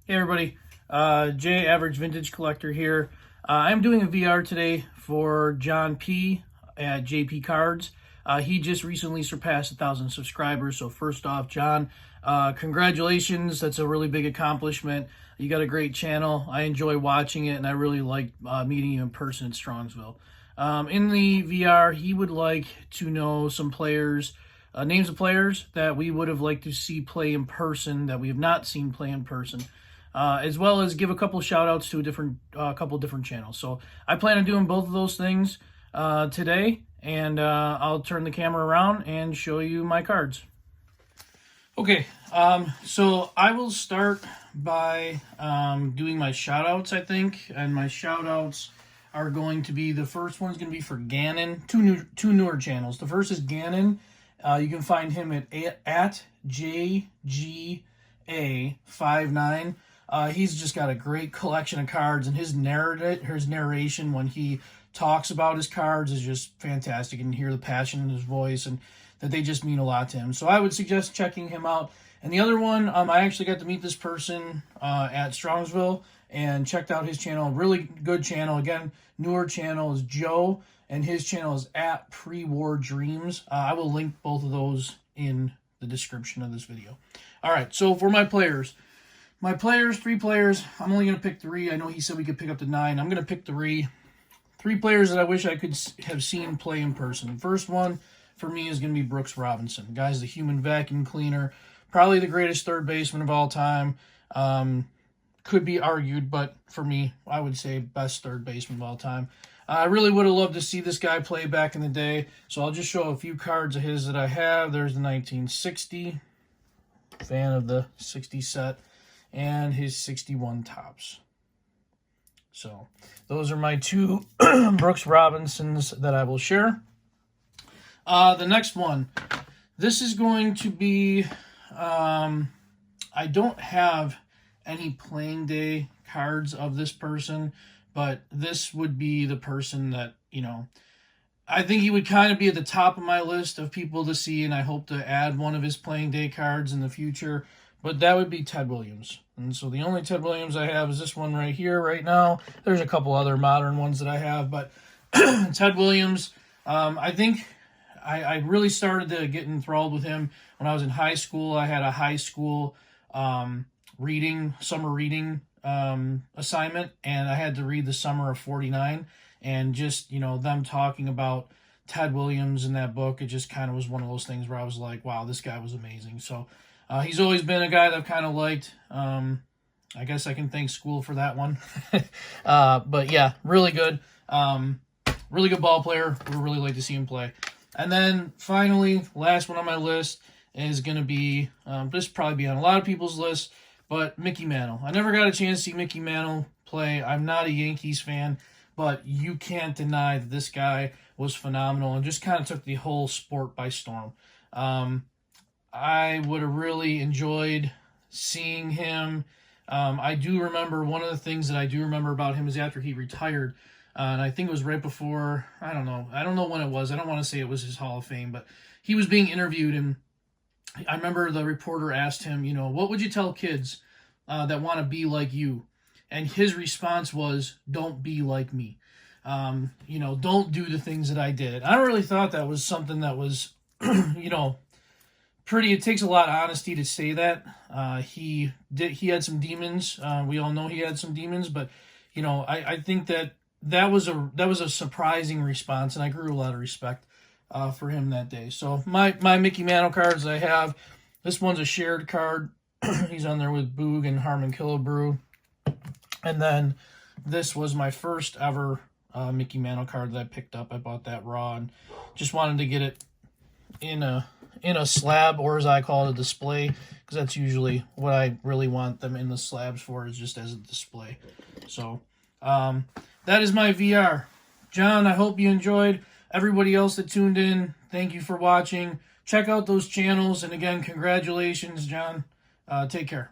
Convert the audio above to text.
Hey everybody, Jay Average Vintage Collector here. I'm doing a VR today for John P at JP Cards. He just recently surpassed 1,000 subscribers, so first off, John, congratulations. That's a really big accomplishment. You got a great channel. I enjoy watching it, and I really like meeting you in person in Strongsville. In the VR, he would like to know some players, names of players that we would have liked to see play in person that we have not seen play in person. As well as give a couple shout outs to a couple different channels. So I plan on doing both of those things today, and I'll turn the camera around and show you my cards. Okay, so I will start by doing my shout outs, I think, and my shout outs are going to be, the first one's going to be for Gannon, two newer channels. The first is Gannon. You can find him at JGA59. He's just got a great collection of cards, and his narration when he talks about his cards is just fantastic, and you hear the passion in his voice, and that they just mean a lot to him. So I would suggest checking him out. And the other one, I actually got to meet this person at Strongsville and checked out his channel. Really good channel. Again, newer channel is Joe, and his channel is at Pre-War Dreams. I will link both of those in the description of this video. All right, so for my players. My players, 3 players, I'm only going to pick 3. I know he said we could pick up to 9. I'm going to pick 3. 3 players that I wish I could have seen play in person. The first one for me is going to be Brooks Robinson. The guy's the human vacuum cleaner. Probably the greatest third baseman of all time. Could be argued, but for me, I would say best third baseman of all time. I really would have loved to see this guy play back in the day. So I'll just show a few cards of his that I have. There's the 1960. Fan of the 60 set. And his 61 tops. So those are my 2 Brooks Robinsons that I will share. The next one, this is going to be, I don't have any playing day cards of this person, but this would be the person that, you know, I think he would kind of be at the top of my list of people to see, and I hope to add one of his playing day cards in the future. But that would be Ted Williams. And so the only Ted Williams I have is this one right here right now. There's a couple other modern ones that I have, but Ted Williams, I think I really started to get enthralled with him when I was in high school. I had a high school summer reading assignment, and I had to read The Summer of 49. And just, you know, them talking about Ted Williams in that book, it just kind of was one of those things where I was like, wow, this guy was amazing. So he's always been a guy that I've kind of liked. I guess I can thank school for that one. But yeah, really good. Really good ball player. Would really like to see him play. And then finally, last one on my list is going to be, this probably be on a lot of people's list, but Mickey Mantle. I never got a chance to see Mickey Mantle play. I'm not a Yankees fan, but you can't deny that this guy was phenomenal and just kind of took the whole sport by storm. I would have really enjoyed seeing him. I do remember, one of the things that I do remember about him is after he retired, and I think it was right before, I don't know when it was. I don't want to say it was his Hall of Fame, but he was being interviewed, and I remember the reporter asked him, you know, what would you tell kids that want to be like you? And his response was, don't be like me. You know, don't do the things that I did. I really thought that was something that was, you know, it takes a lot of honesty to say that. He had some demons. We all know he had some demons, but you know, I think that was a surprising response, and I grew a lot of respect for him that day. So my Mickey Mantle cards I have, this one's a shared card. He's on there with Boog and Harmon Killebrew. And then this was my first ever Mickey Mantle card that I picked up. I bought that raw and just wanted to get it in a slab, or as I call it, a display, because that's usually what I really want them in the slabs for, is just as a display. So that is my VR. John, I hope you enjoyed. Everybody else that tuned in, thank you for watching. Check out those channels, and again, congratulations, John. Take care.